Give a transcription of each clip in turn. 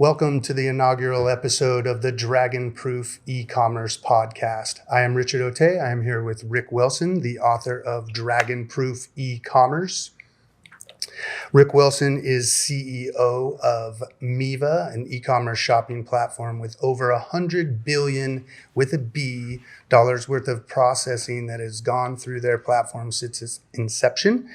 Welcome to the inaugural episode of the Dragonproof eCommerce podcast. I am Richard Ote. I am here with Rick Wilson, the author of Dragonproof eCommerce. Rick Wilson is CEO of Miva, an e-commerce shopping platform with over $100 billion with a B dollars worth of processing that has gone through their platform since its inception,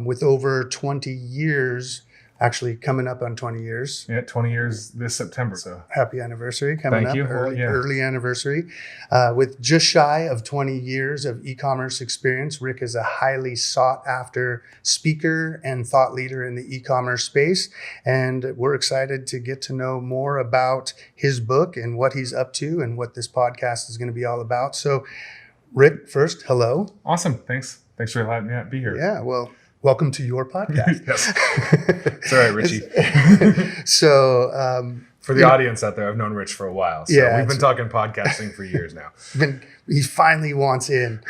with over 20 years. Actually, coming up on 20 years. Yeah, 20 years this September. So happy anniversary coming Thank up. you. Early anniversary. With just shy of 20 years of e-commerce experience, Rick is a highly sought after speaker and thought leader in the e-commerce space. And we're excited to get to know more about his book and what he's up to and what this podcast is going to be all about. So, Rick, first, hello. Awesome. Thanks for letting me be here. Yeah, well, welcome to your podcast. Yes. It's all right, Richie. So, for the audience out there, I've known Rich for a while. So yeah, we've been talking podcasting for years now. He finally wants in.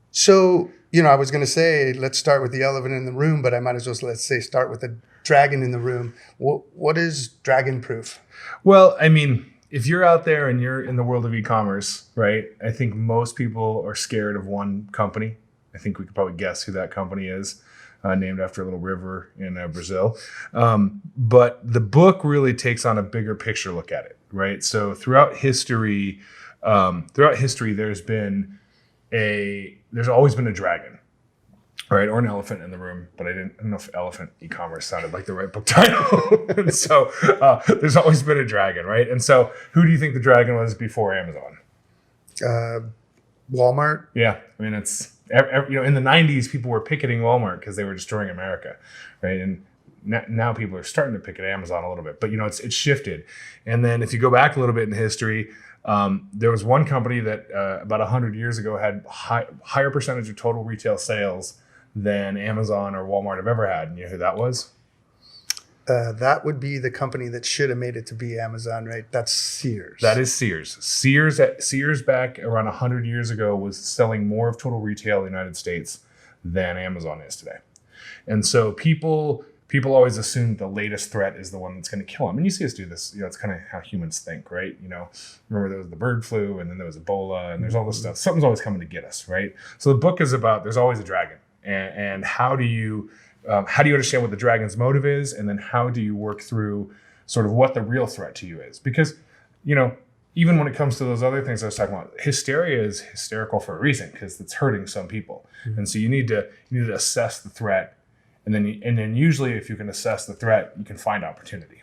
So, I was going to say, let's start with the elephant in the room, but I might as well, start with the dragon in the room. What is Dragonproof? Well, I mean, if you're out there and you're in the world of e-commerce, right, I think most people are scared of one company. I think we could probably guess who that company is, named after a little river in Brazil. But the book really takes on a bigger picture look at it, right? So throughout history, there's always been a dragon, right, or an elephant in the room. But I don't know if elephant e-commerce sounded like the right book title. And so there's always been a dragon, right? And so who do you think the dragon was before Amazon? Walmart. Yeah, I mean it's. In the 90s, people were picketing Walmart because they were destroying America, right? And now people are starting to picket Amazon a little bit, but it's shifted. And then if you go back a little bit in history, there was one company that about 100 years ago had higher percentage of total retail sales than Amazon or Walmart have ever had. And you know who that was? That would be the company that should have made it to be Amazon, right? That's Sears. That is Sears. Sears back around 100 years ago was selling more of total retail in the United States than Amazon is today. And so people always assume the latest threat is the one that's going to kill them. And you see us do this. It's kind of how humans think, right? Remember there was the bird flu and then there was Ebola and there's all this stuff. Something's always coming to get us, right? So the book is about there's always a dragon. And how do you understand what the dragon's motive is? And then how do you work through sort of what the real threat to you is? Because, even when it comes to those other things I was talking about, hysteria is hysterical for a reason because it's hurting some people. Mm-hmm. And so you need to assess the threat. And then usually if you can assess the threat, you can find opportunity.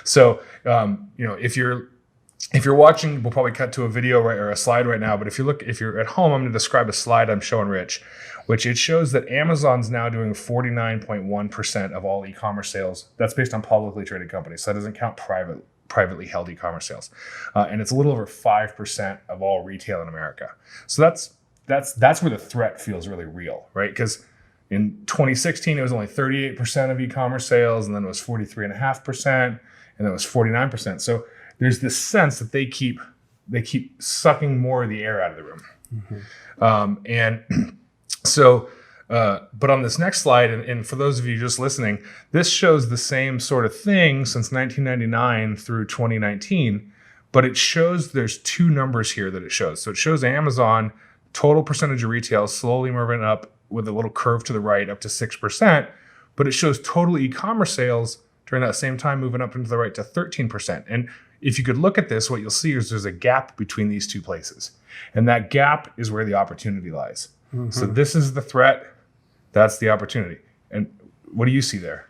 So, if you're watching, we'll probably cut to a video or a slide right now. But if you're at home, I'm going to describe a slide I'm showing Rich, which it shows that Amazon's now doing 49.1% of all e-commerce sales. That's based on publicly traded companies. So that doesn't count privately held e-commerce sales. And it's a little over 5% of all retail in America. So that's where the threat feels really real, right? Because in 2016, it was only 38% of e-commerce sales, and then it was 43.5%, and then it was 49%. So there's this sense that they keep sucking more of the air out of the room. Mm-hmm. But on this next slide, and for those of you just listening, this shows the same sort of thing since 1999 through 2019, but it shows there's two numbers here that it shows. So it shows Amazon total percentage of retail slowly moving up with a little curve to the right up to 6%, but it shows total e-commerce sales during that same time moving up into the right to 13%. And if you could look at this, what you'll see is there's a gap between these two places. And that gap is where the opportunity lies. Mm-hmm. So this is the threat. That's the opportunity. And what do you see there?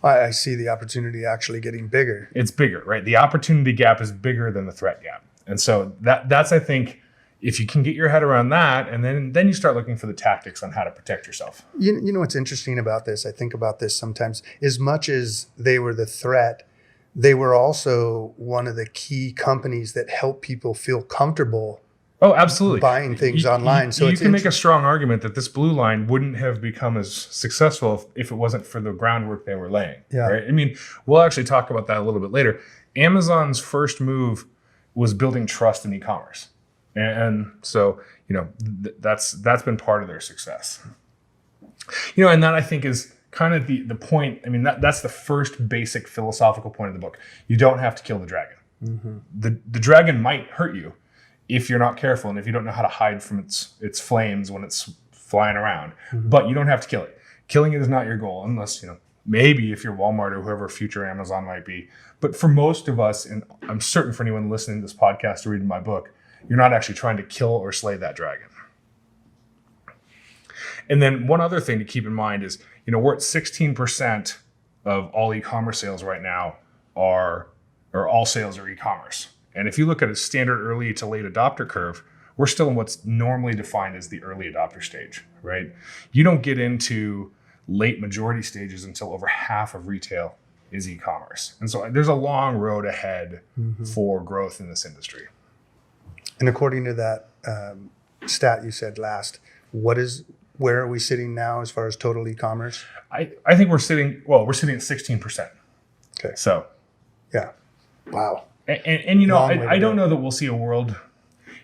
I see the opportunity actually getting bigger. It's bigger, right? The opportunity gap is bigger than the threat gap. And so that's I think, if you can get your head around that, and then you start looking for the tactics on how to protect yourself. You know what's interesting about this? I think about this sometimes. As much as they were the threat, they were also one of the key companies that help people feel comfortable. Oh, absolutely. Buying things online. So you can make a strong argument that this blue line wouldn't have become as successful if it wasn't for the groundwork they were laying. Yeah. Right? I mean, we'll actually talk about that a little bit later. Amazon's first move was building trust in e-commerce. And so, that's been part of their success. And that I think is kind of the point. I mean, that's the first basic philosophical point of the book. You don't have to kill the dragon. Mm-hmm. The dragon might hurt you if you're not careful and if you don't know how to hide from its flames when it's flying around. Mm-hmm. But you don't have to kill it. Killing it is not your goal, unless, maybe if you're Walmart or whoever future Amazon might be. But for most of us, and I'm certain for anyone listening to this podcast or reading my book, you're not actually trying to kill or slay that dragon. And then one other thing to keep in mind is, we're at 16% of all e-commerce sales right now or all sales are e-commerce. And if you look at a standard early to late adopter curve, we're still in what's normally defined as the early adopter stage, right? You don't get into late majority stages until over half of retail is e-commerce. And so there's a long road ahead for growth in this industry. And according to that stat you said last, where are we sitting now as far as total e-commerce? I think we're sitting at 16%. Okay. So. Yeah. Wow. And I don't know that we'll see a world,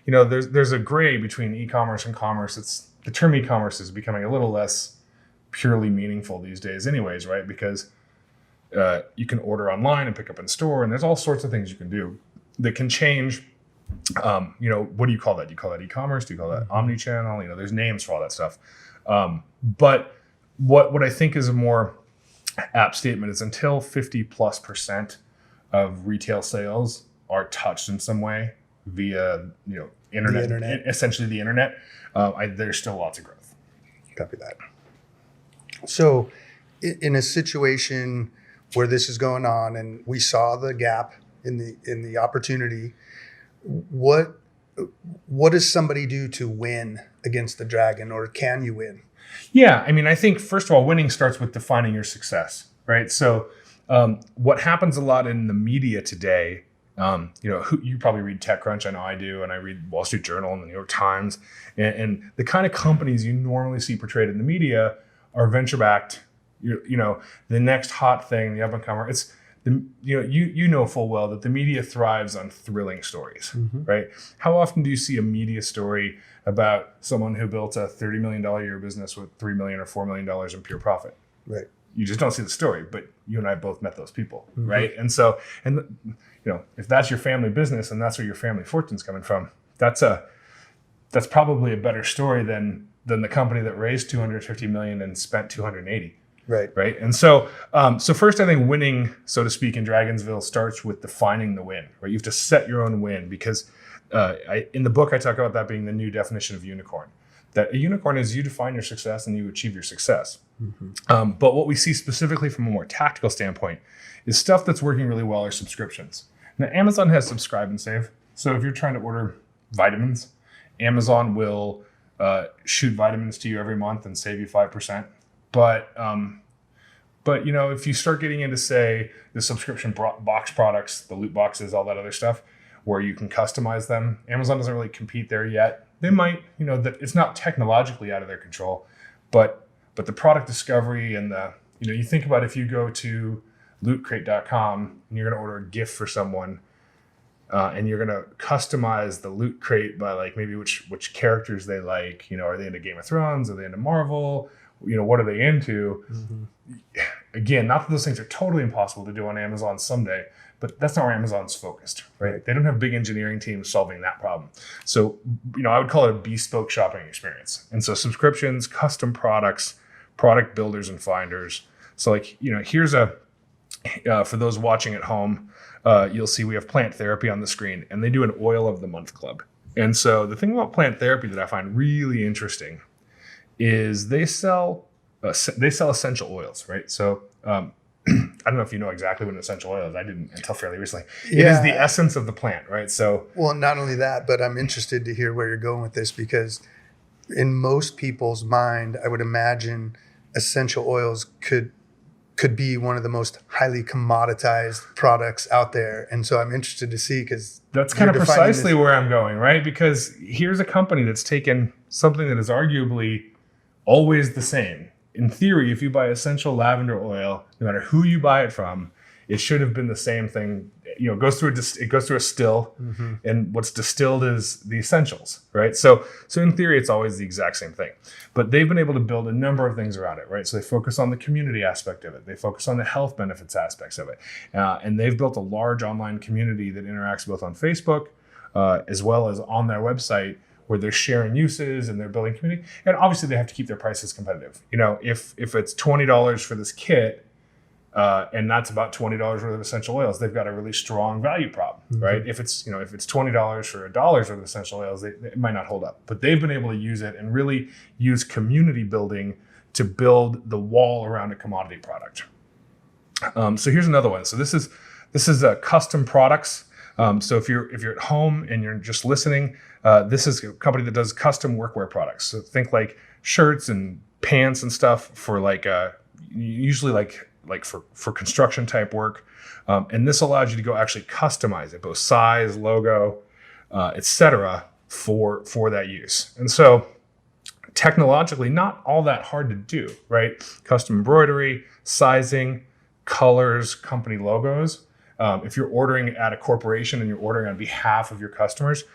there's a gray between e-commerce and commerce. The term e-commerce is becoming a little less purely meaningful these days anyways, right? Because you can order online and pick up in store, and there's all sorts of things you can do that can change. What do you call that? Do you call that e-commerce? Do you call that omni-channel? There's names for all that stuff. But what I think is a more apt statement is until 50+% of retail sales are touched in some way via, internet, essentially the internet, there's still lots of growth. Copy that. So in a situation where this is going on and we saw the gap in the opportunity, what does somebody do to win against the dragon, or can you win? Yeah, I think first of all, winning starts with defining your success, right? So what happens a lot in the media today, you probably read TechCrunch, I know I do, and I read Wall Street Journal and the New York Times, and the kind of companies you normally see portrayed in the media are venture-backed, the next hot thing, the up-and-comer. It's you know full well that the media thrives on thrilling stories, right? How often do you see a media story about someone who built a $30 million a year business with $3 million or $4 million in pure profit? Right. You just don't see the story, but you and I both met those people, right? And so, if that's your family business and that's where your family fortune's coming from, that's probably a better story than the company that raised $250 million and spent $280. Right. And so first, I think winning, so to speak, in Dragonsville starts with defining the win, right? You have to set your own win, because in the book, I talk about that being the new definition of unicorn. That a unicorn is you define your success and you achieve your success. But what we see specifically from a more tactical standpoint is stuff that's working really well are subscriptions. Now, Amazon has subscribe and save. So if you're trying to order vitamins, Amazon will shoot vitamins to you every month and save you 5%. But if you start getting into, say, the subscription box products, the loot boxes, all that other stuff, where you can customize them, Amazon doesn't really compete there yet. They might, that it's not technologically out of their control, but the product discovery and you think about if you go to lootcrate.com and you're going to order a gift for someone, and you're going to customize the loot crate by maybe which characters they like. Are they into Game of Thrones? Are they into Marvel? What are they into? Again, not that those things are totally impossible to do on Amazon someday, but that's not where Amazon's focused, right? They don't have big engineering teams solving that problem. So, I would call it a bespoke shopping experience. And so subscriptions, custom products, product builders and finders. So here's for those watching at home, you'll see we have Plant Therapy on the screen, and they do an Oil of the Month club. And so the thing about Plant Therapy that I find really interesting is they sell essential oils, right? So I don't know if you know exactly what an essential oil is. I didn't until fairly recently. It is the essence of the plant, right? So, well, not only that, but I'm interested to hear where you're going with this, because in most people's mind, I would imagine essential oils could be one of the most highly commoditized products out there. And so I'm interested to see, because that's kind of precisely where I'm going, right? Because here's a company that's taken something that is arguably always the same. In theory, if you buy essential lavender oil, no matter who you buy it from, it should have been the same thing it goes through a still, and what's distilled is the essentials, right? So in theory, it's always the exact same thing. But they've been able to build a number of things around it, right? So they focus on the community aspect of it. They focus on the health benefits aspects of it. And they've built a large online community that interacts both on Facebook as well as on their website, where they're sharing uses and they're building community. And obviously they have to keep their prices competitive. If it's $20 for this kit, and that's about $20 worth of essential oils, they've got a really strong value prop, right? If it's $20 for $1 worth of essential oils, it might not hold up. But they've been able to use it and really use community building to build the wall around a commodity product. So here's another one. So this is custom products. So if you're at home and you're just listening, this is a company that does custom workwear products. So think like shirts and pants and stuff for usually for construction type work. And this allows you to go actually customize it, both size, logo, etc. for that use. And so technologically, not all that hard to do, right? Custom embroidery, sizing, colors, company logos. If you're ordering at a corporation and you're ordering on behalf of your customers,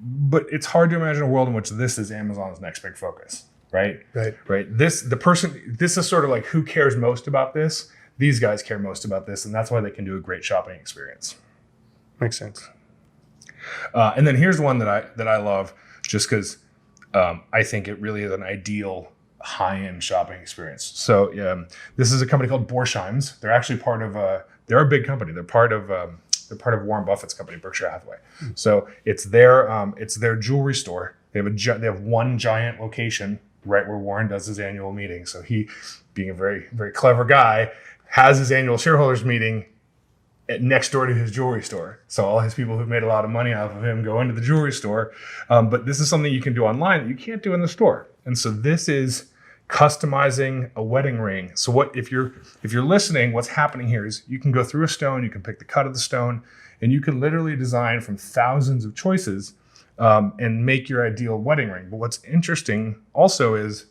but it's hard to imagine a world in which this is Amazon's next big focus, right? Right. This is sort of like, who cares most about this? These guys care most about this, and that's why they can do a great shopping experience. Makes sense. And then here's one that I love, just because I think it really is an ideal high-end shopping experience. So this is a company called Borsheim's. They're actually they're a big company. They're part of Warren Buffett's company, Berkshire Hathaway. So it's their jewelry store. They have one giant location right where Warren does his annual meeting. So he, being a very, very clever guy, has his annual shareholders meeting next door to his jewelry store. So all his people who've made a lot of money off of him go into the jewelry store. But this is something you can do online that you can't do in the store. And so this is customizing a wedding ring. So if you're listening, what's happening here is you can go through a stone, you can pick the cut of the stone, and you can literally design from thousands of choices and make your ideal wedding ring. But what's interesting also is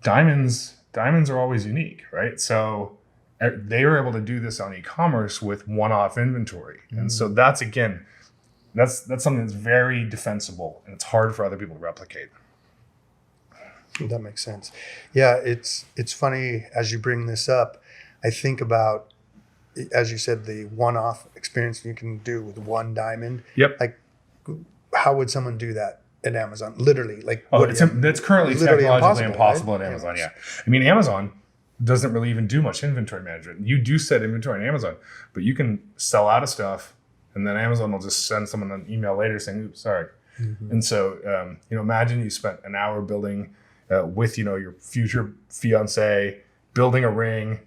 diamonds are always unique, right? So they were able to do this on e-commerce with one-off inventory. And so that's something that's very defensible, and it's hard for other people to replicate. That makes sense. Yeah, it's funny as you bring this up. I think about, as you said, the one-off experience you can do with one diamond. Yep. Like, how would someone do that at Amazon? Literally, like, that's currently technologically impossible right? at Amazon. Yeah, I mean, Amazon doesn't really even do much inventory management. You do set inventory on Amazon, but you can sell out of stuff, and then Amazon will just send someone an email later saying, "Oops, sorry." And so, imagine you spent an hour building with your future fiance, building a ring,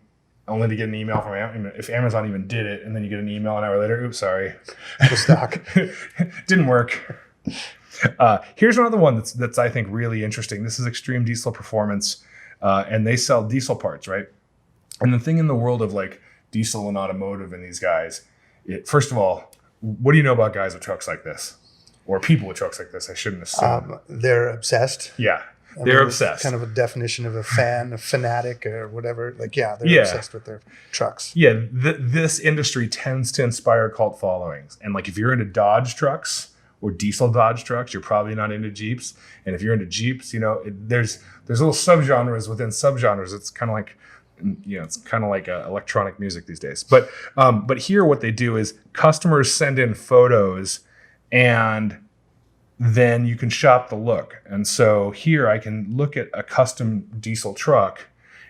only to get an email from Amazon. If Amazon even did it, and then you get an email an hour later, "Oops, sorry, out of stock." Didn't work. Here's another one that's I think really interesting. This is Extreme Diesel Performance, and they sell diesel parts, right? And the thing in the world of like diesel and automotive and these guys, first of all, what do you know about guys with trucks like this, or people with trucks like this? I shouldn't assume. They're obsessed. Yeah. They're obsessed. Kind of a definition of a fan, a fanatic, or whatever. Like, they're obsessed with their trucks. Yeah, this industry tends to inspire cult followings. And like, if you're into Dodge trucks or diesel Dodge trucks, you're probably not into Jeeps. And if you're into Jeeps, there's little subgenres within subgenres. It's kind of like, electronic music these days. But here, what they do is customers send in photos, and then you can shop the look. And so here I can look at a custom diesel truck,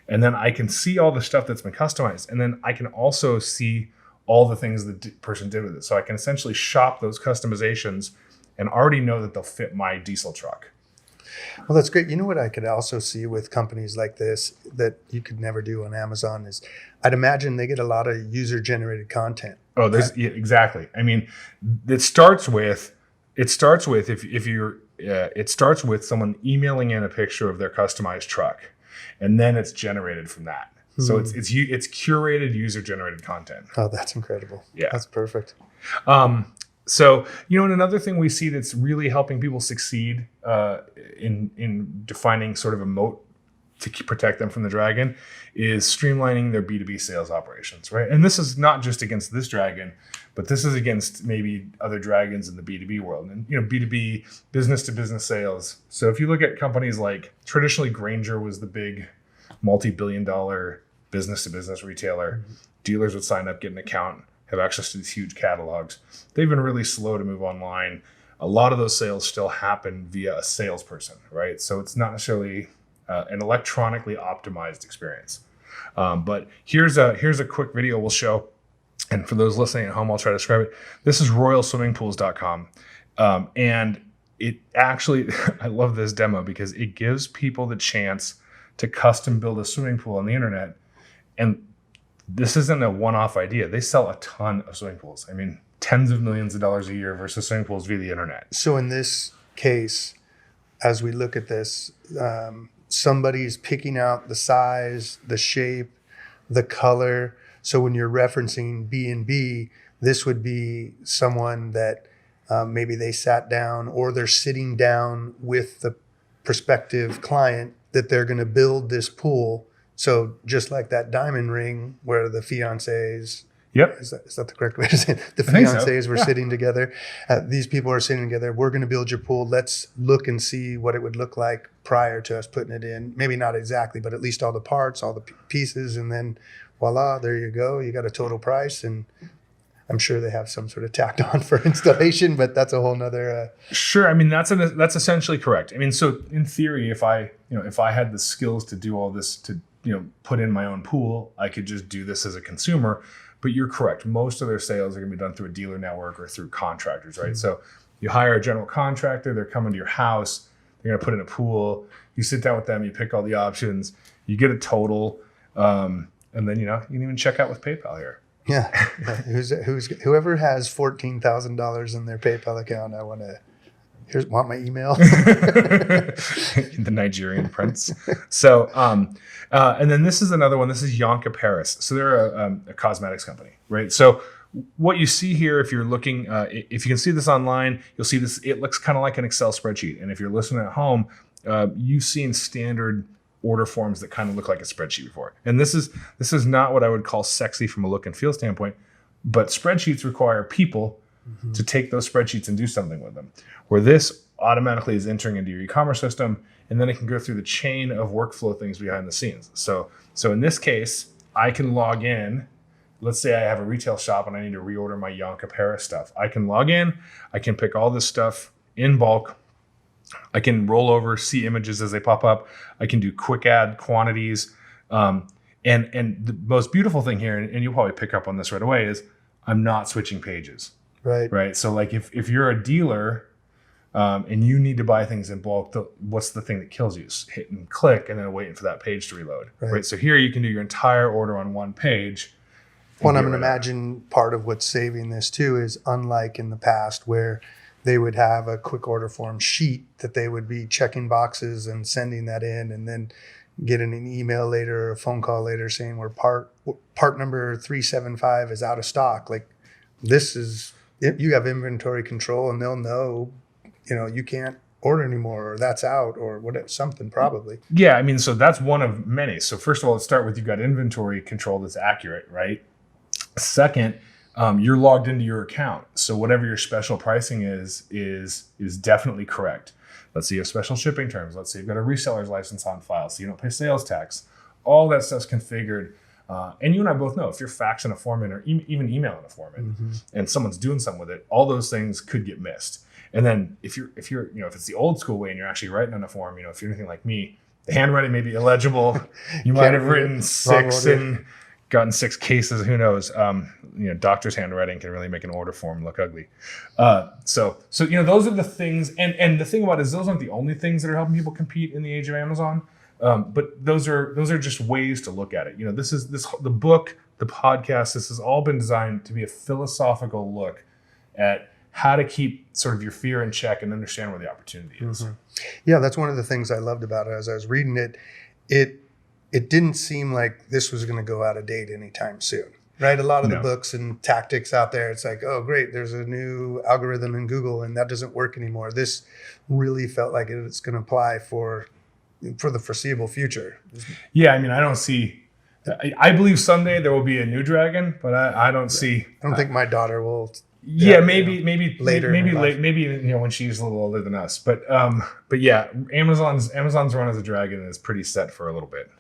and then I can see all the stuff that's been customized. And then I can also see all the things the person did with it. So I can essentially shop those customizations and already know that they'll fit my diesel truck. Well, that's great. You know what I could also see with companies like this that you could never do on Amazon is, I'd imagine they get a lot of user-generated content. Oh, exactly. I mean, it starts with someone emailing in a picture of their customized truck, and then it's generated from that. So it's curated user-generated content. Oh, that's incredible. Yeah, that's perfect. So and another thing we see that's really helping people succeed in defining sort of a moat protect them from the dragon is streamlining their B2B sales operations, right? And this is not just against this dragon, but this is against maybe other dragons in the B2B world. And B2B, business to business sales. So if you look at companies like traditionally Grainger was the big multi-billion-dollar business to business retailer. Dealers would sign up, get an account, have access to these huge catalogs. They've been really slow to move online. A lot of those sales still happen via a salesperson, right? So it's not necessarily an electronically optimized experience. But here's a quick video we'll show. And for those listening at home, I'll try to describe it. This is royalswimmingpools.com. And it actually, I love this demo because it gives people the chance to custom build a swimming pool on the internet. And this isn't a one-off idea. They sell a ton of swimming pools. I mean, tens of millions of dollars a year versus swimming pools via the internet. So in this case, as we look at this, somebody's picking out the size, the shape, the color. So when you're referencing B&B, this would be someone that maybe they sat down or they're sitting down with the prospective client that they're going to build this pool. So just like that diamond ring where the fiancés, Yep. is that the correct way to say it? The I think so. fiancés were Yeah. sitting together. These people are sitting together. We're going to build your pool. Let's look and see what it would look like prior to us putting it in. Maybe not exactly, but at least all the parts, all the pieces. And then voila, there you go. You got a total price. And I'm sure they have some sort of tacked on for installation, but that's a whole nother. Sure. I mean, that's essentially correct. I mean, so in theory, if I had the skills to do all this, to put in my own pool, I could just do this as a consumer. But you're correct. Most of their sales are going to be done through a dealer network or through contractors, right? Mm-hmm. So you hire a general contractor. They're coming to your house. They're going to put in a pool. You sit down with them. You pick all the options. You get a total, and then you can even check out with PayPal here. Yeah. Whoever has $14,000 in their PayPal account, I want my email. The Nigerian prince. So, and then this is another one. This is Yonka Paris. So they're a cosmetics company, right? So what you see here, if you're looking, if you can see this online, you'll see this. It looks kind of like an Excel spreadsheet. And if you're listening at home, you've seen standard order forms that kind of look like a spreadsheet before. And this is not what I would call sexy from a look and feel standpoint, but spreadsheets require people to take those spreadsheets and do something with them. Where this automatically is entering into your e-commerce system, and then it can go through the chain of workflow things behind the scenes. So in this case, I can log in. Let's say I have a retail shop and I need to reorder my Yonka Paris stuff. I can log in. I can pick all this stuff in bulk. I can roll over, see images as they pop up. I can do quick add quantities. And the most beautiful thing here, and you'll probably pick up on this right away, is I'm not switching pages. Right. So like if you're a dealer and you need to buy things in bulk, what's the thing that kills you? Just hit and click and then waiting for that page to reload. Right. So here you can do your entire order on one page. Well, I'm going to imagine part of what's saving this too is unlike in the past where they would have a quick order form sheet that they would be checking boxes and sending that in and then getting an email later or a phone call later saying we're part number 375 is out of stock. Like this is, you have inventory control and they'll know, you can't order anymore or that's out or whatever, something probably. Yeah. I mean, so that's one of many. So first of all, let's start with, you've got inventory control that's accurate, right? Second, you're logged into your account. So whatever your special pricing is definitely correct. Let's say you have special shipping terms. Let's say you've got a reseller's license on file, so you don't pay sales tax. All that stuff's configured. And you and I both know if you're faxing a form in or even emailing a form in and someone's doing something with it, all those things could get missed. And then if it's the old school way and you're actually writing on a form, if you're anything like me, the handwriting may be illegible. You might have written 6 and gotten 6 cases. Who knows? Doctor's handwriting can really make an order form look ugly. So those are the things. And the thing about it is those aren't the only things that are helping people compete in the age of Amazon. But those are just ways to look at it. The book, the podcast, this has all been designed to be a philosophical look at how to keep sort of your fear in check and understand where the opportunity is. Yeah, that's one of the things I loved about it. As I was reading it, it didn't seem like this was going to go out of date anytime soon, right? A lot of the books and tactics out there, it's like, oh, great, there's a new algorithm in Google and that doesn't work anymore. This really felt like it's going to apply for for the foreseeable future. Yeah, I mean, I don't see. I believe someday there will be a new dragon, but I don't see. I don't think my daughter will. Yeah, maybe later in her life. maybe when she's a little older than us. But yeah, Amazon's run as a dragon is pretty set for a little bit.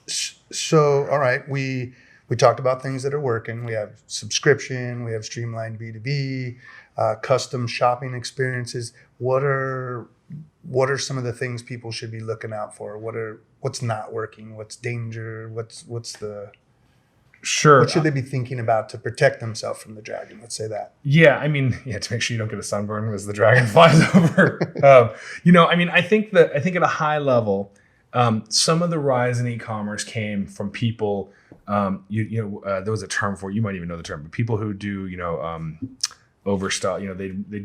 So, all right, we talked about things that are working. We have subscription, we have streamlined B2B, custom shopping experiences. What are some of the things people should be looking out for? What's not working? What's danger? What's the Sure. What should they be thinking about to protect themselves from the dragon? Let's say that. Yeah, I mean, to make sure you don't get a sunburn as the dragon flies over. I mean, I think at a high level, some of the rise in e-commerce came from people. There was a term for it, you might even know the term, but people who do overstock. They'd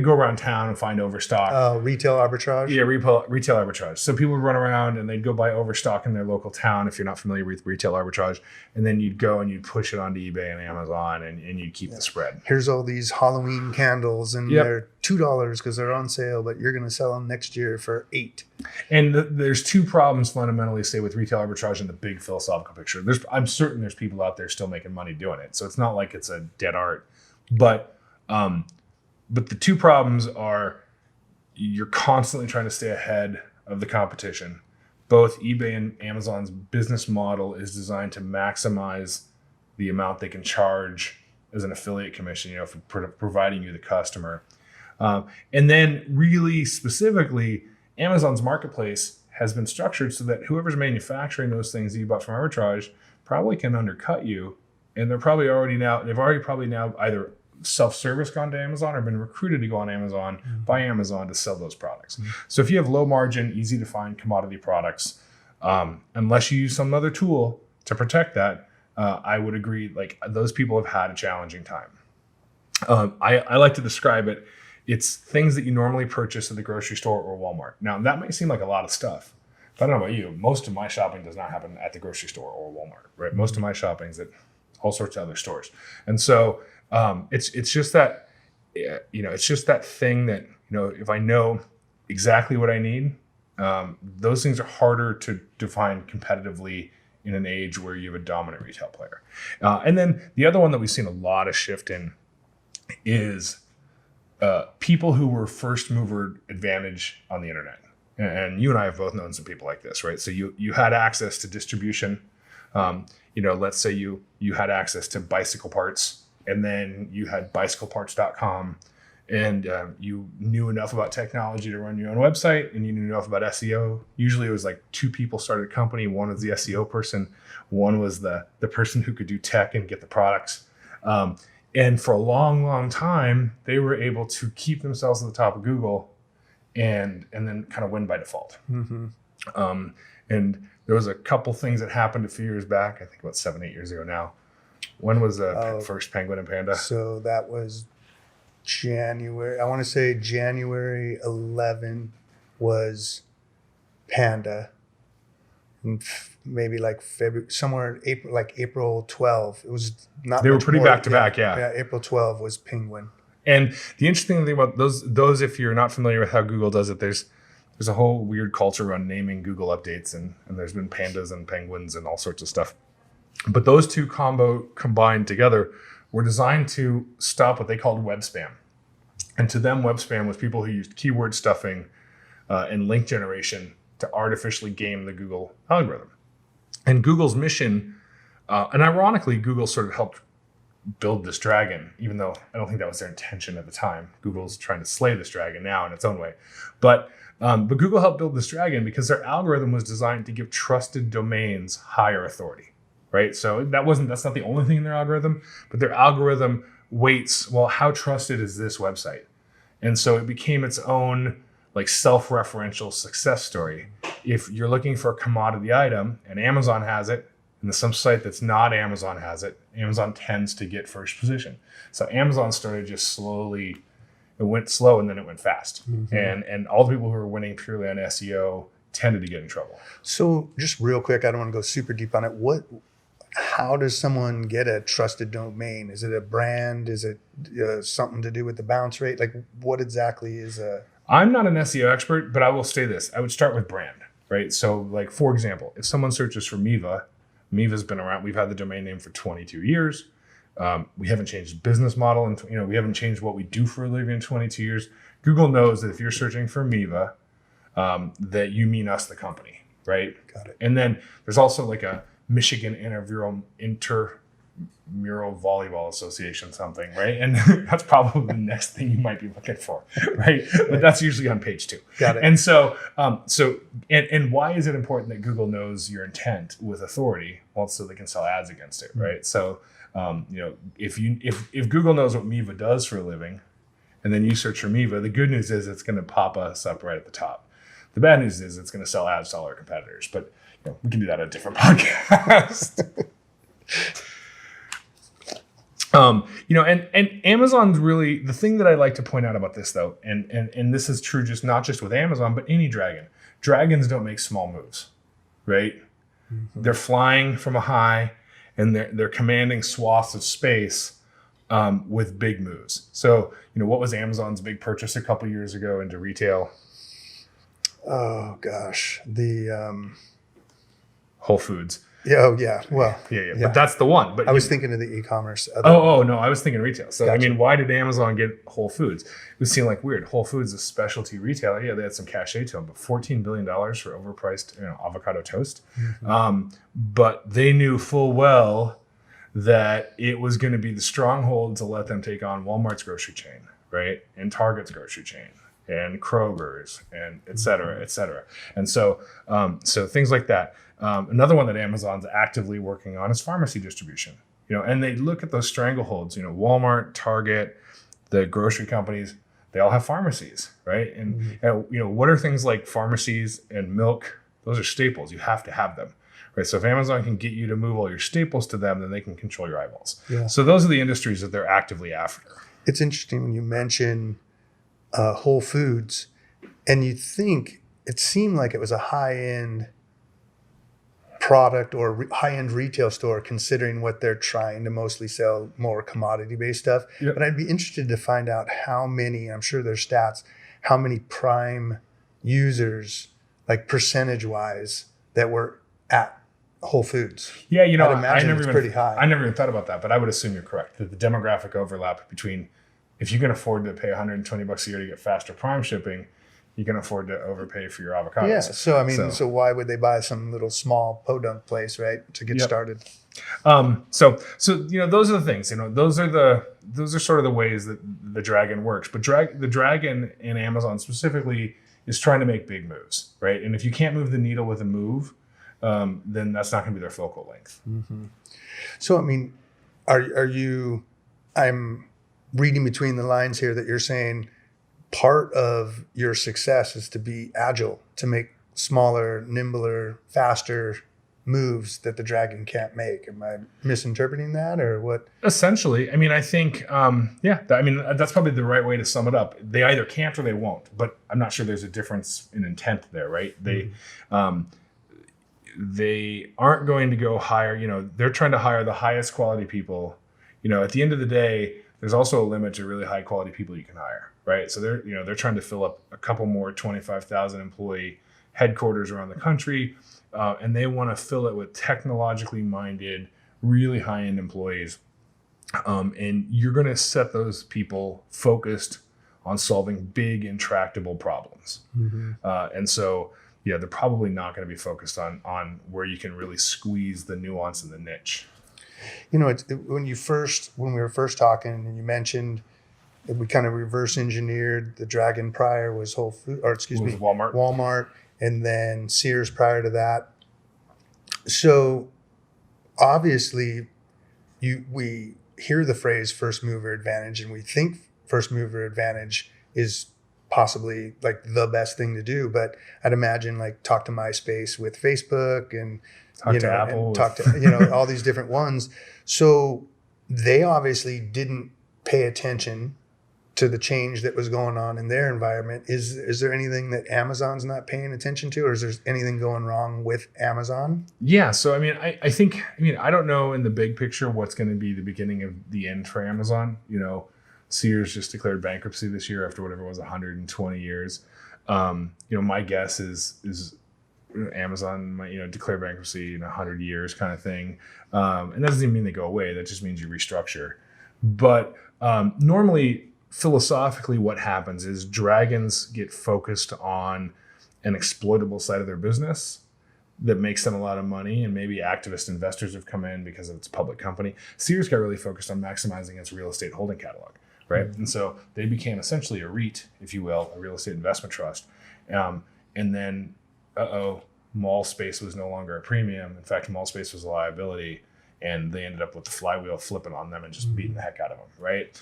go around town and find overstock. Retail arbitrage. Yeah, retail arbitrage. So people would run around and they'd go buy overstock in their local town. If you're not familiar with retail arbitrage, and then you'd go and you'd push it onto eBay and Amazon, and you'd keep the spread. Here's all these Halloween candles, and they're $2 because they're on sale, but you're going to sell them next year for $8. And there's two problems fundamentally, say, with retail arbitrage in the big philosophical picture. I'm certain there's people out there still making money doing it, so it's not like it's a dead art, but the two problems are you're constantly trying to stay ahead of the competition. Both eBay and Amazon's business model is designed to maximize the amount they can charge as an affiliate commission, for providing you the customer. And then really specifically, Amazon's marketplace has been structured so that whoever's manufacturing those things that you bought from arbitrage probably can undercut you. And they've already now either self-service gone to Amazon or been recruited to go on Amazon by Amazon to sell those products. So if you have low margin, easy to find commodity products, unless you use some other tool to protect that, I would agree, like, those people have had a challenging time. I like to describe it. It's things that you normally purchase at the grocery store or Walmart. Now, that might seem like a lot of stuff, but I don't know about you. Most of my shopping does not happen at the grocery store or Walmart, right? Most of my shopping is at all sorts of other stores. And so it's just that, it's just that thing that, if I know exactly what I need, those things are harder to define competitively in an age where you have a dominant retail player. And then the other one that we've seen a lot of shift in is people who were first mover advantage on the internet. And you and I have both known some people like this, right? So you had access to distribution. Let's say you had access to bicycle parts, and then you had bicycleparts.com, and you knew enough about technology to run your own website, and you knew enough about SEO. Usually it was like two people started a company. One was the SEO person. One was the person who could do tech and get the products. And for a long, long time, they were able to keep themselves at the top of Google and then kind of win by default. Mm-hmm. And there was a couple things that happened a few years back, I think about 7-8 years ago now. When was the first Penguin and Panda? So that was January. I want to say January 11 was Panda. And maybe like February, somewhere April 12. It was not. They were pretty back to back, yeah. Yeah, April 12 was Penguin. And the interesting thing about those, if you're not familiar with how Google does it, there's a whole weird culture around naming Google updates, and there's been pandas and penguins and all sorts of stuff. But those two combined together were designed to stop what they called web spam. And to them, web spam was people who used keyword stuffing and link generation to artificially game the Google algorithm. And Google's mission, and ironically, Google sort of helped build this dragon, even though I don't think that was their intention at the time. Google's trying to slay this dragon now in its own way. But Google helped build this dragon because their algorithm was designed to give trusted domains higher authority, right? So that's not the only thing in their algorithm, but their algorithm weights, well, how trusted is this website? And so it became its own like self-referential success story. If you're looking for a commodity item and Amazon has it, and some site that's not Amazon has it, Amazon tends to get first position. So Amazon started just slowly, it went slow and then it went fast. Mm-hmm. And all the people who were winning purely on SEO tended to get in trouble. So just real quick, I don't want to go super deep on it. How does someone get a trusted domain? Is it a brand? Is it something to do with the bounce rate? Like what exactly is a... I'm not an SEO expert, but I will say this. I would start with brand. right? So like, for example, if someone searches for Miva, Miva's been around. We've had the domain name for 22 years. We haven't changed business model, and we haven't changed what we do for a living in 22 years. Google knows that if you're searching for Miva, that you mean us, the company, right? Got it. And then there's also like a Michigan Intramural Volleyball Association, something, right? And that's probably the next thing you might be looking for, right? But that's usually on page 2. Got it. And so, and why is it important that Google knows your intent with authority? Well, so they can sell ads against it, right? So, if Google knows what Miva does for a living, and then you search for Miva, the good news is it's going to pop us up right at the top. The bad news is it's going to sell ads to all our competitors, but we can do that at a different podcast. And Amazon's really the thing that I like to point out about this, though, and this is true not just with Amazon, but any dragon. Dragons don't make small moves, right? Mm-hmm. They're flying from a high, and they're commanding swaths of space with big moves. So, what was Amazon's big purchase a couple years ago into retail? Oh gosh, the Whole Foods. Yeah. Oh yeah. Well. Yeah. But that's the one. But I was thinking of the e-commerce. No, I was thinking retail. So Gotcha. Why did Amazon get Whole Foods? It would seem like weird. Whole Foods is a specialty retailer. Yeah, they had some cachet to them, but $14 billion for overpriced avocado toast. Mm-hmm. But they knew full well that it was going to be the stronghold to let them take on Walmart's grocery chain, right, and Target's grocery chain, and Kroger's, and et cetera, et cetera. And so things like that. Another one that Amazon's actively working on is pharmacy distribution. And they look at those strangleholds. Walmart, Target, the grocery companies, they all have pharmacies, right? And what are things like pharmacies and milk? Those are staples. You have to have them, right? So if Amazon can get you to move all your staples to them, then they can control your eyeballs. Yeah. So those are the industries that they're actively after. It's interesting when you mention Whole Foods, and you think it seemed like it was a high-end product or high-end retail store, considering what they're trying to mostly sell, more commodity-based stuff. Yep. But I'd be interested to find out how many, I'm sure there's stats, how many prime users, like percentage-wise, that were at Whole Foods. Yeah, I'd imagine it's pretty high. I never even thought about that, but I would assume you're correct, that the demographic overlap between, if you can afford to pay $120 a year to get faster prime shipping, you can afford to overpay for your avocados. Yeah. So why would they buy some little small podunk place, right, to get started? So those are the things. Those are sort of the ways that the dragon works. But the dragon in Amazon specifically is trying to make big moves, right? And if you can't move the needle with a move, then that's not going to be their focal length. Mm-hmm. So are you? I'm reading between the lines here that you're saying part of your success is to be agile, to make smaller, nimbler, faster moves that the dragon can't make. Am I misinterpreting that, or what? Essentially. I think, that's probably the right way to sum it up. They either can't or they won't, but I'm not sure there's a difference in intent there, right? They aren't going to go hire, they're trying to hire the highest quality people. At the end of the day, there's also a limit to really high quality people you can hire, right? So they're trying to fill up a couple more 25,000 employee headquarters around the country, and they want to fill it with technologically minded, really high end employees. And you're going to set those people focused on solving big, intractable problems. Mm-hmm. And so, they're probably not going to be focused on where you can really squeeze the nuance and the niche. When we were first talking, and you mentioned that we kind of reverse engineered the dragon prior was Walmart, and then Sears prior to that. So obviously, we hear the phrase first mover advantage, and we think first mover advantage is possibly like the best thing to do. But I'd imagine talk to MySpace with Facebook, and talk to Apple, and talk to all these different ones. So they obviously didn't pay attention to the change that was going on in their environment. Is there anything that Amazon's not paying attention to, or is there anything going wrong with Amazon? Yeah. So I think I don't know in the big picture what's going to be the beginning of the end for Amazon. Sears just declared bankruptcy this year after whatever it was 120 years. My guess is Amazon might, declare bankruptcy in 100 years kind of thing. And that doesn't even mean they go away. That just means you restructure. But normally, philosophically, what happens is dragons get focused on an exploitable side of their business that makes them a lot of money, and maybe activist investors have come in because it's a public company. Sears got really focused on maximizing its real estate holding catalog, right? Mm-hmm. And so they became essentially a REIT, if you will, a real estate investment trust. And then, mall space was no longer a premium. In fact, mall space was a liability, and they ended up with the flywheel flipping on them and just beating the heck out of them, right?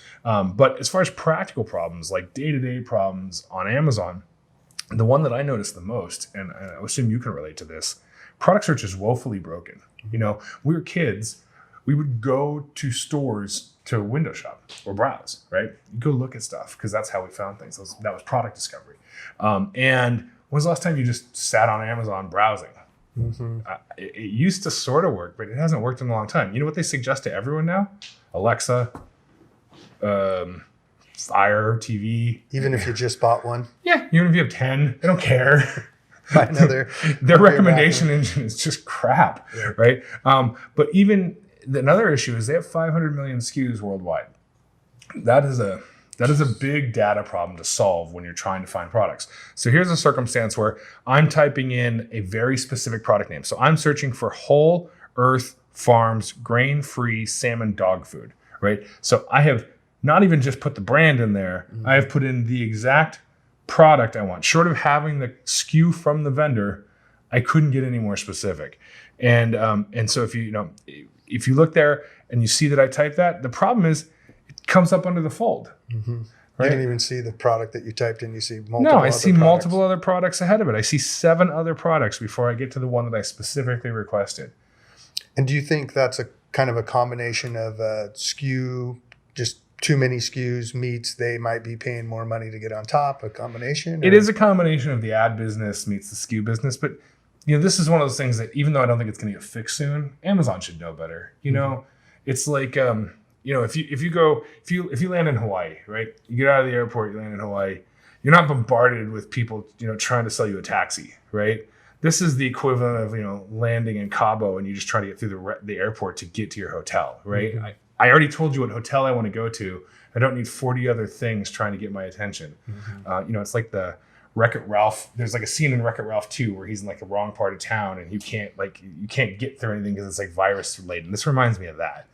But as far as practical problems, like day-to-day problems on Amazon, the one that I noticed the most, and I assume you can relate to this, product search is woefully broken. We were kids, we would go to stores to window shop or browse, right? You go look at stuff because that's how we found things. That was product discovery. And when's the last time you just sat on Amazon browsing? Mm-hmm. It used to sort of work, but it hasn't worked in a long time. You know what they suggest to everyone now? Alexa, Fire TV. Even if you just bought one? Yeah, even if you have 10, they don't care. Their recommendation engine is just crap, yeah. Right? But even another issue is they have 500 million SKUs worldwide. That is a big data problem to solve when you're trying to find products. So here's a circumstance where I'm typing in a very specific product name. So I'm searching for Whole Earth Farms grain-free salmon dog food, right? So I have not even just put the brand in there. Mm-hmm. I have put in the exact product I want. Short of having the SKU from the vendor, I couldn't get any more specific. And so if you look there and you see that I typed that, the problem is it comes up under the fold. Mm-hmm. Right? You didn't even see the product that you typed in. You see multiple. No, I see multiple other products ahead of it. I see 7 other products before I get to the one that I specifically requested. And do you think that's a kind of a combination of SKU, just too many SKUs meets they might be paying more money to get on top, a combination? It is a combination of the ad business meets the SKU business. But, this is one of those things that even though I don't think it's going to get fixed soon, Amazon should know better. It's like, if you land in Hawaii, right? You get out of the airport, you land in Hawaii, you're not bombarded with people, trying to sell you a taxi, right? This is the equivalent of, landing in Cabo and you just try to get through the airport to get to your hotel, right? Mm-hmm. I already told you what hotel I want to go to. I don't need 40 other things trying to get my attention. Mm-hmm. It's like the Wreck-It Ralph. There's like a scene in Wreck-It Ralph 2 where he's in like the wrong part of town and you can't get through anything because it's like virus related. This reminds me of that.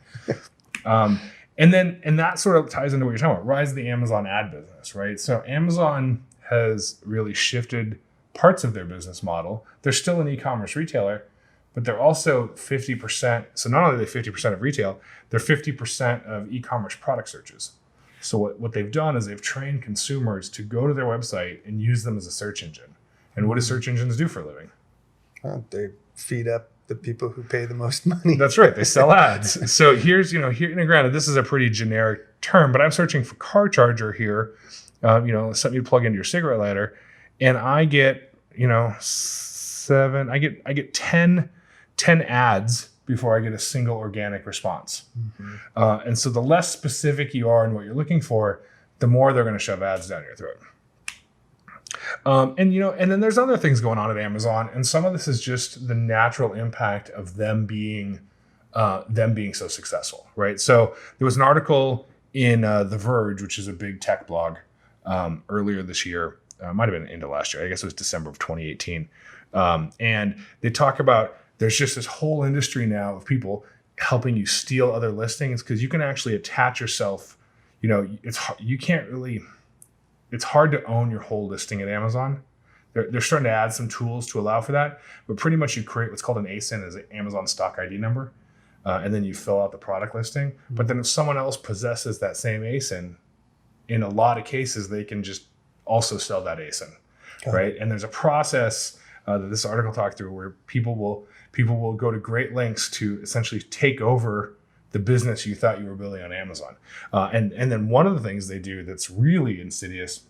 And that sort of ties into what you're talking about, rise of the Amazon ad business, right? So Amazon has really shifted parts of their business model. They're still an e-commerce retailer, but they're also 50%. So not only are they 50% of retail, they're 50% of e-commerce product searches. So what they've done is they've trained consumers to go to their website and use them as a search engine. And what do search engines do for a living? They feed up the people who pay the most money. That's right. They sell ads. So here's, granted, this is a pretty generic term, but I'm searching for car charger here, something you plug into your cigarette lighter, and I get, 10 ads before I get a single organic response. Mm-hmm. And so the less specific you are in what you're looking for, the more they're going to shove ads down your throat. And then there's other things going on at Amazon, and some of this is just the natural impact of them being so successful, right? So there was an article in The Verge, which is a big tech blog, earlier this year. Might have been into last year. I guess it was December of 2018. And they talk about there's just this whole industry now of people helping you steal other listings because you can actually attach yourself. It's hard to own your whole listing at Amazon. They're starting to add some tools to allow for that, but pretty much you create what's called an ASIN, as an Amazon stock ID number, and then you fill out the product listing. Mm-hmm. But then if someone else possesses that same ASIN, in a lot of cases, they can just also sell that ASIN, right? And there's a process that this article talked through where people will go to great lengths to essentially take over the business you thought you were building on Amazon. And then one of the things they do that's really insidious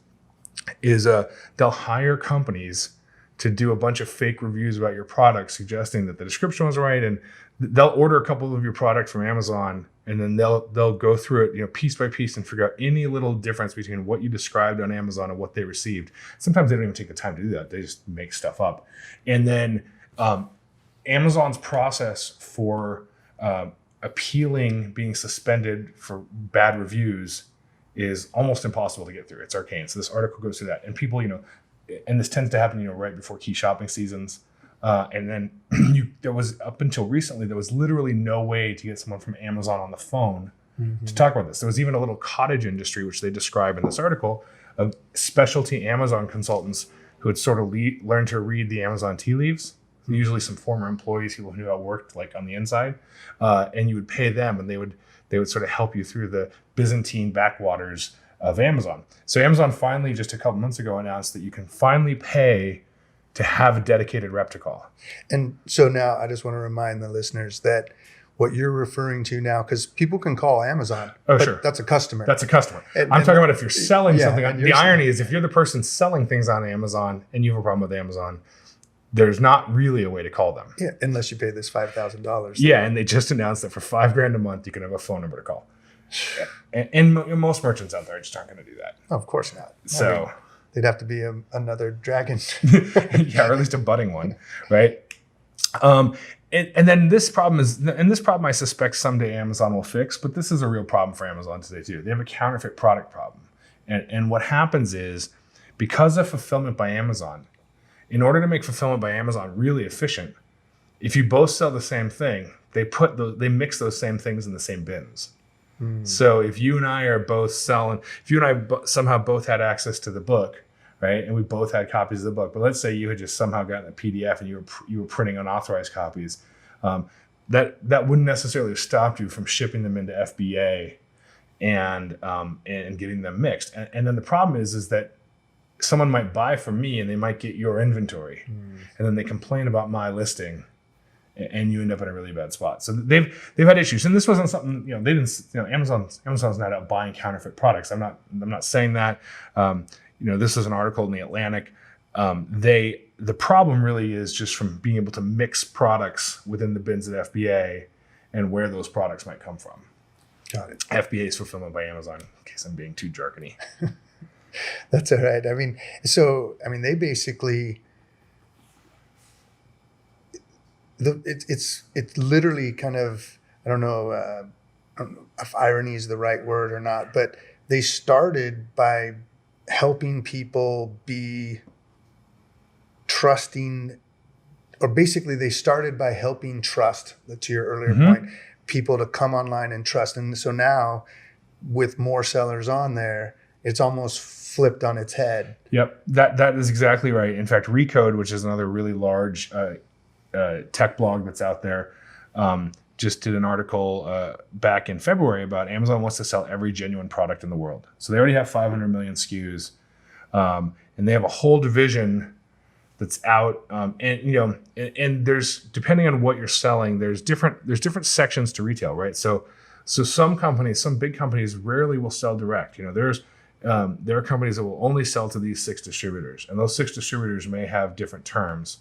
is they'll hire companies to do a bunch of fake reviews about your product, suggesting that the description was right, and they'll order a couple of your product from Amazon, and then they'll go through it, piece by piece, and figure out any little difference between what you described on Amazon and what they received. Sometimes they don't even take the time to do that; they just make stuff up. And then Amazon's process for appealing being suspended for bad reviews is almost impossible to get through. It's arcane. So this article goes through that, and people, and this tends to happen, right before key shopping seasons. And then there was, up until recently, there was literally no way to get someone from Amazon on the phone to talk about this. There was even a little cottage industry, which they describe in this article, of specialty Amazon consultants who had sort of learned to read the Amazon tea leaves. Usually some former employees, people who knew how it worked, like on the inside, and you would pay them, and they would sort of help you through the Byzantine backwaters of Amazon. So Amazon finally, just a couple months ago, announced that you can finally pay to have a dedicated rep to call. And so now I just want to remind the listeners that what you're referring to now, because people can call Amazon. Oh, sure. That's a customer. That's a customer. I'm talking about if you're selling something. The irony is, if you're the person selling things on Amazon and you have a problem with Amazon, there's not really a way to call them. Yeah, unless you pay this $5,000. Yeah, and they just announced that for $5,000 a month, you can have a phone number to call. And most merchants out there just aren't going to do that. Oh, of course not. So they'd have to be another dragon. Yeah, or at least a budding one, right? And then this problem I suspect someday Amazon will fix, but this is a real problem for Amazon today too. They have a counterfeit product problem. And what happens is, because of fulfillment by Amazon, in order to make fulfillment by Amazon really efficient, if you both sell the same thing, they mix those same things in the same bins. So if you and I somehow both had access to the book, right, and we both had copies of the book, but let's say you had just somehow gotten a PDF and you were printing unauthorized copies, that wouldn't necessarily have stopped you from shipping them into FBA and getting them mixed. And then the problem is that someone might buy from me and they might get your inventory, and then they complain about my listing, and you end up in a really bad spot. So they've had issues, and this wasn't something, they didn't, Amazon's not out buying counterfeit products. I'm not saying that. This is an article in the Atlantic. The problem really is just from being able to mix products within the bins at FBA and where those products might come from. Got it. FBA is fulfillment by Amazon, in case I'm being too jargony. That's all right. They basically, it's literally kind of, I don't know if irony is the right word or not, but they started by helping people be trusting, or basically they started by helping trust, to your earlier point, people to come online and trust. And so now with more sellers on there, it's almost flipped on its head. Yep, that is exactly right. In fact, Recode, which is another really large tech blog that's out there, just did an article back in February about Amazon wants to sell every genuine product in the world. So they already have 500 million SKUs, and they have a whole division that's out. And there's, depending on what you're selling, there's different sections to retail, right? So some big companies rarely will sell direct. There are companies that will only sell to these 6 distributors, and those 6 distributors may have different terms.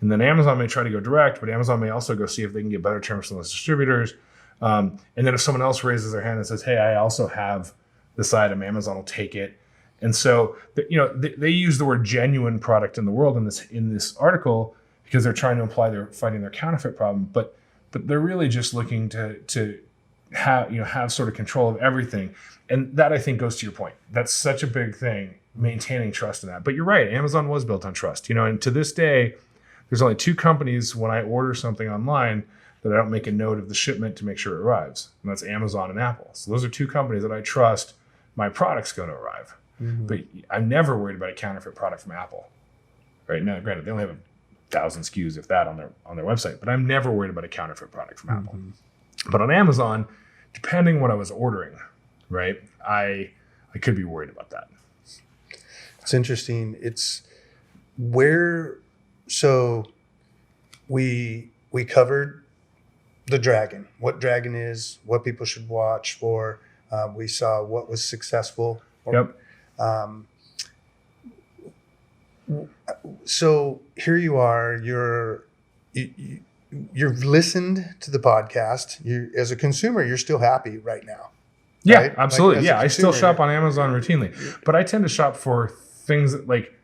And then Amazon may try to go direct, but Amazon may also go see if they can get better terms from those distributors. And then if someone else raises their hand and says, "Hey, I also have this item," Amazon will take it. And so, they use the word genuine product in the world in this article because they're trying to imply they're fighting their counterfeit problem, but they're really just looking to have sort of control of everything. And that, I think, goes to your point. That's such a big thing, maintaining trust in that. But you're right, Amazon was built on trust. And to this day, there's only 2 companies when I order something online that I don't make a note of the shipment to make sure it arrives. And that's Amazon and Apple. So those are 2 companies that I trust my product's going to arrive. But I'm never worried about a counterfeit product from Apple. Right now, granted, they only have 1,000 SKUs, if that, on their website. But I'm never worried about a counterfeit product from Apple. But on Amazon, depending what I was ordering, right, I could be worried about that. It's interesting. It's where, so we covered the dragon, what dragon is, what people should watch for. We saw what was successful. Yep. So here you are. You've listened to the podcast. You, as a consumer, you're still happy right now. Yeah, right? absolutely. Like, I still shop on Amazon routinely, but I tend to shop for things that like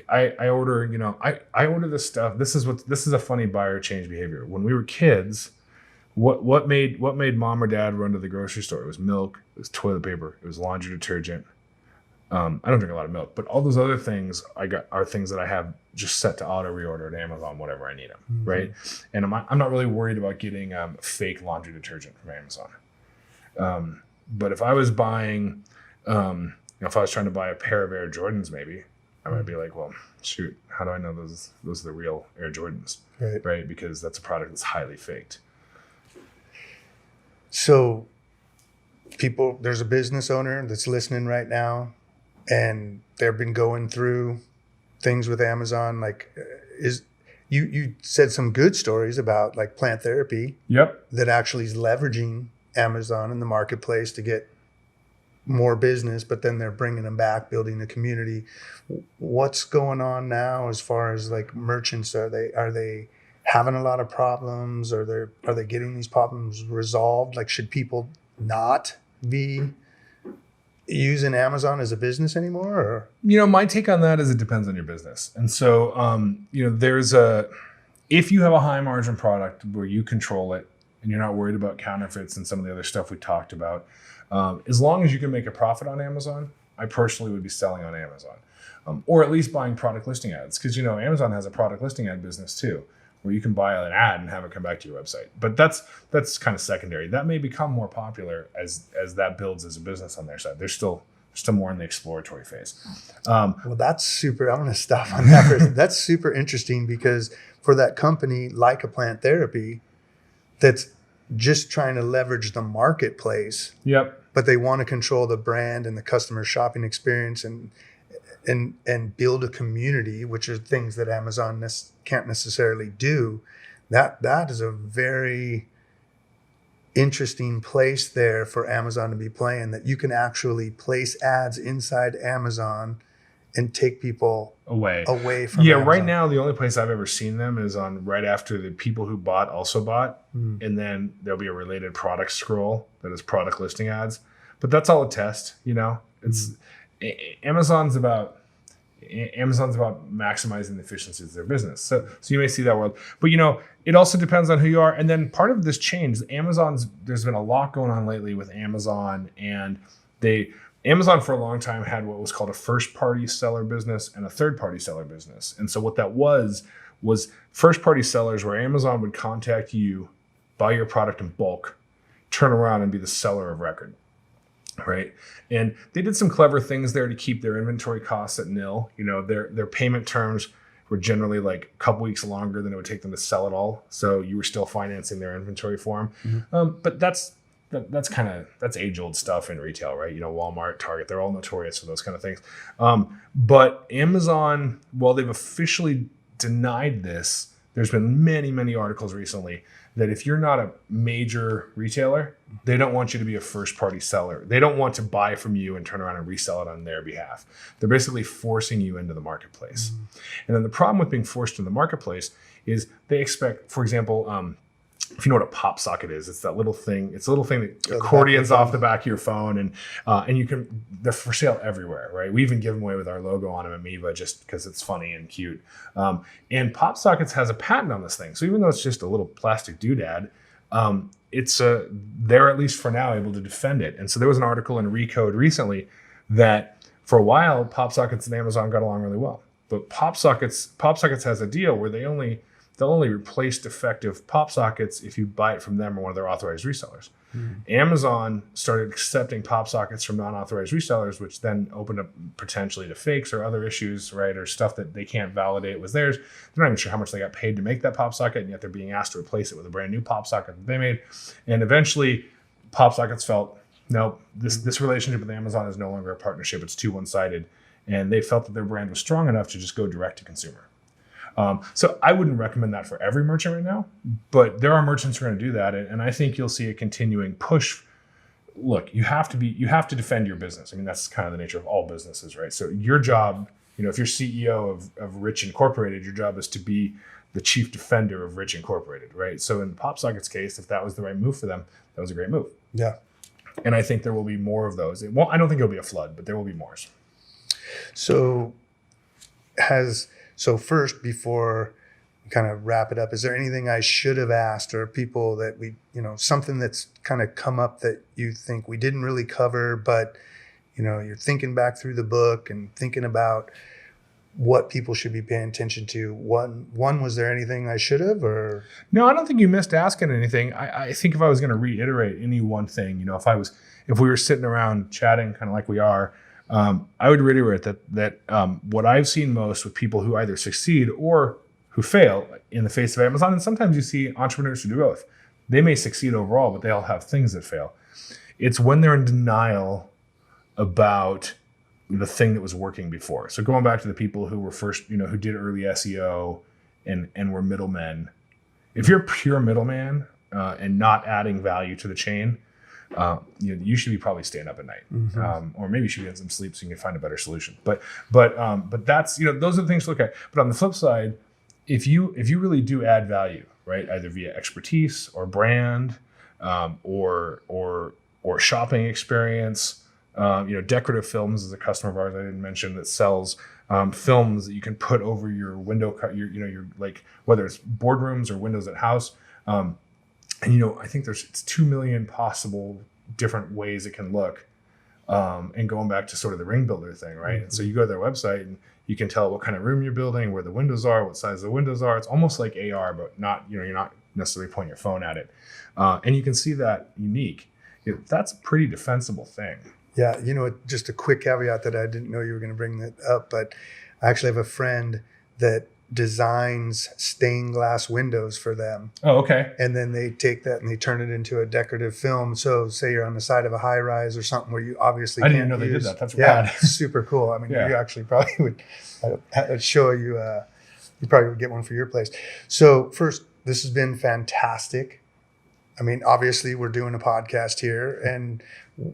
I order, I order this stuff. This is a funny buyer change behavior. When we were kids, what made mom or dad run to the grocery store? It was milk, it was toilet paper, it was laundry detergent. I don't drink a lot of milk, but all those other things are things that I have just set to auto reorder at Amazon whenever I need them, right? And I'm not really worried about getting fake laundry detergent from Amazon. But if I was buying, if I was trying to buy a pair of Air Jordans, maybe I might be like, well, shoot, how do I know those are the real Air Jordans, right? Because that's a product that's highly faked. So, there's a business owner that's listening right now, and they've been going through things with Amazon. Like, you said some good stories about like plant therapy. Yep. That actually is leveraging Amazon in the marketplace to get more business, but then they're bringing them back, building a community. What's going on now as far as like merchants? Are they having a lot of problems? Are they getting these problems resolved? Like, should people not be using Amazon as a business anymore? Or? My take on that is it depends on your business. And so, if you have a high margin product where you control it and you're not worried about counterfeits and some of the other stuff we talked about, as long as you can make a profit on Amazon, I personally would be selling on Amazon, or at least buying product listing ads. Because, Amazon has a product listing ad business too, where you can buy an ad and have it come back to your website. But that's kind of secondary. That may become more popular as that builds as a business on their side. They're still more in the exploratory phase. Well, that's super. I'm going to stop on that for a second. That's super interesting, because for that company like a plant therapy that's just trying to leverage the marketplace. Yep. But they want to control the brand and the customer shopping experience and build a community, which are things that Amazon can't necessarily do. That is a very interesting place there for Amazon to be playing, that you can actually place ads inside Amazon and take people away from Amazon. Right now the only place I've ever seen them is on right after the people who bought also bought, and then there'll be a related product scroll that is product listing ads. But that's all a test, It's Amazon's about maximizing the efficiencies of their business. So you may see that world, but it also depends on who you are. And then part of this change, there's been a lot going on lately with Amazon, and Amazon for a long time had what was called a first-party seller business and a third-party seller business. And so what that was first-party sellers, where Amazon would contact you, buy your product in bulk, turn around and be the seller of record, right? And they did some clever things there to keep their inventory costs at nil. Their payment terms were generally like a couple weeks longer than it would take them to sell it all. So you were still financing their inventory for them. But that's age-old stuff in retail, right? Walmart, Target, they're all notorious for those kind of things. But Amazon, while they've officially denied this, there's been many, many articles recently that if you're not a major retailer, they don't want you to be a first-party seller. They don't want to buy from you and turn around and resell it on their behalf. They're basically forcing you into the marketplace. And then the problem with being forced into the marketplace is they expect, for example, if you know what a pop socket is, it's that little thing. It's a little thing that accordions off the back of your phone, and they're for sale everywhere, right? We even give them away with our logo on them at Miva just because it's funny and cute. And pop sockets has a patent on this thing, so even though it's just a little plastic doodad, they're at least for now able to defend it. And so there was an article in Recode recently that for a while pop sockets and Amazon got along really well, but pop sockets has a deal where they'll only replace defective pop sockets if you buy it from them or one of their authorized resellers. Amazon started accepting pop sockets from non-authorized resellers, which then opened up potentially to fakes or other issues, right? Or stuff that they can't validate was theirs. They're not even sure how much they got paid to make that pop socket, and yet they're being asked to replace it with a brand new pop socket that they made. And eventually pop sockets felt, no, this relationship with Amazon is no longer a partnership. It's too one-sided. And they felt that their brand was strong enough to just go direct to consumer. So I wouldn't recommend that for every merchant right now, but there are merchants who are going to do that. And I think you'll see a continuing push. Look, you have to defend your business. I mean, that's kind of the nature of all businesses, right? So your job if you're CEO of Rich Incorporated, your job is to be the chief defender of Rich Incorporated, right? So in PopSocket's case, if that was the right move for them, that was a great move. Yeah. And I think there will be more of those. I don't think it'll be a flood, but there will be more. So first, before we kind of wrap it up, is there anything I should have asked, or people that something that's kind of come up that you think we didn't really cover, but you're thinking back through the book and thinking about what people should be paying attention to? One, was there anything I should have, or? No, I don't think you missed asking anything. I think if I was going to reiterate any one thing, if we were sitting around chatting kind of like we are, I would reiterate that what I've seen most with people who either succeed or who fail in the face of Amazon, and sometimes you see entrepreneurs who do both. They may succeed overall, but they all have things that fail. It's when they're in denial about the thing that was working before. So going back to the people who were first, who did early SEO and were middlemen. If you're a pure middleman and not adding value to the chain, you should be probably staying up at night, or maybe you should get some sleep so you can find a better solution. But that's those are the things to look at. But on the flip side, if you really do add value, right, either via expertise or brand, or shopping experience. Decorative Films is a customer of ours I didn't mention that sells films that you can put over your window, your like whether it's boardrooms or windows at house. And I think it's 2 million possible different ways it can look. And going back to sort of the ring builder thing, right? And so you go to their website and you can tell what kind of room you're building, where the windows are, what size the windows are. It's almost like AR, but not, you're not necessarily pointing your phone at it. And you can see that unique. That's a pretty defensible thing. Yeah, just a quick caveat that I didn't know you were going to bring that up, but I actually have a friend that designs stained glass windows for them. Oh, okay. And then they take that and they turn it into a decorative film. So say you're on the side of a high rise or something where you obviously I didn't know they did that. That's rad. Yeah, super cool. I mean, you actually probably would show you, you probably would get one for your place. So first, this has been fantastic. I mean, obviously we're doing a podcast here, and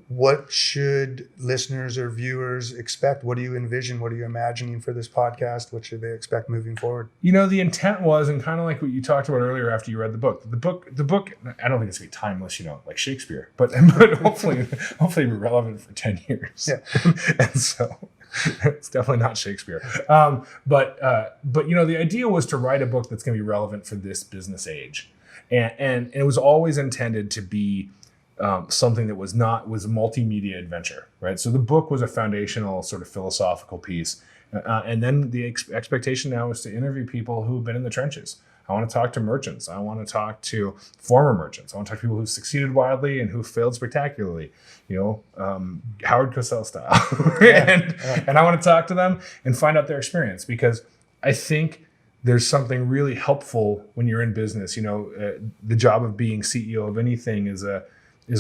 what should listeners or viewers expect? What do you envision? What are you imagining for this podcast? What should they expect moving forward? The intent was, and kind of like what you talked about earlier after you read the book, I don't think it's going to be timeless, like Shakespeare, but hopefully be relevant for 10 years. Yeah. And so it's definitely not Shakespeare. But the idea was to write a book that's going to be relevant for this business age. And it was always intended to be something that was a multimedia adventure, right? So the book was a foundational sort of philosophical piece. And then the expectation now is to interview people who've been in the trenches. I want to talk to merchants. I want to talk to former merchants. I want to talk to people who succeeded wildly and who failed spectacularly, Howard Cosell style. And I want to talk to them and find out their experience, because I think there's something really helpful when you're in business. The job of being CEO of anything is a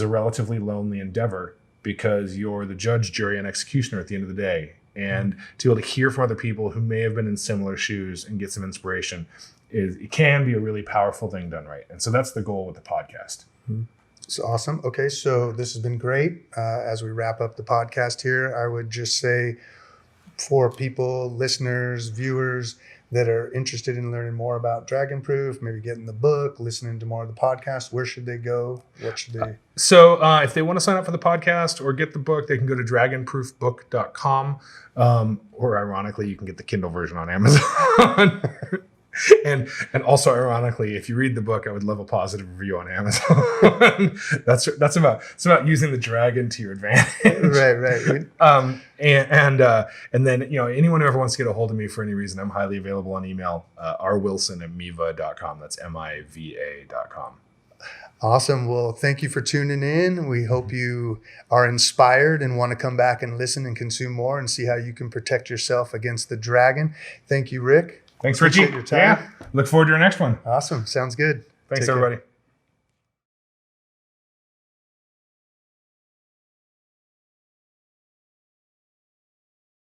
relatively lonely endeavor, because you're the judge, jury, and executioner at the end of the day. And to be able to hear from other people who may have been in similar shoes and get some inspiration, it can be a really powerful thing done right. And so that's the goal with the podcast. It's awesome. Okay, so this has been great. As we wrap up the podcast here, I would just say, for people, listeners, viewers that are interested in learning more about Dragonproof, maybe getting the book, listening to more of the podcast, where should they go? What should they? So if they want to sign up for the podcast or get the book, they can go to dragonproofbook.com. Or ironically, you can get the Kindle version on Amazon. And also, ironically, if you read the book, I would love a positive review on Amazon. That's about using the dragon to your advantage. Right. And then anyone who ever wants to get a hold of me for any reason, I'm highly available on email. rwilson@miva.com. That's MIVA.com. Awesome. Well, thank you for tuning in. We hope you are inspired and want to come back and listen and consume more and see how you can protect yourself against the dragon. Thank you, Rick. Thanks, Richie. Appreciate your time. Yeah. Look forward to your next one. Awesome. Sounds good. Thanks, Take care. everybody.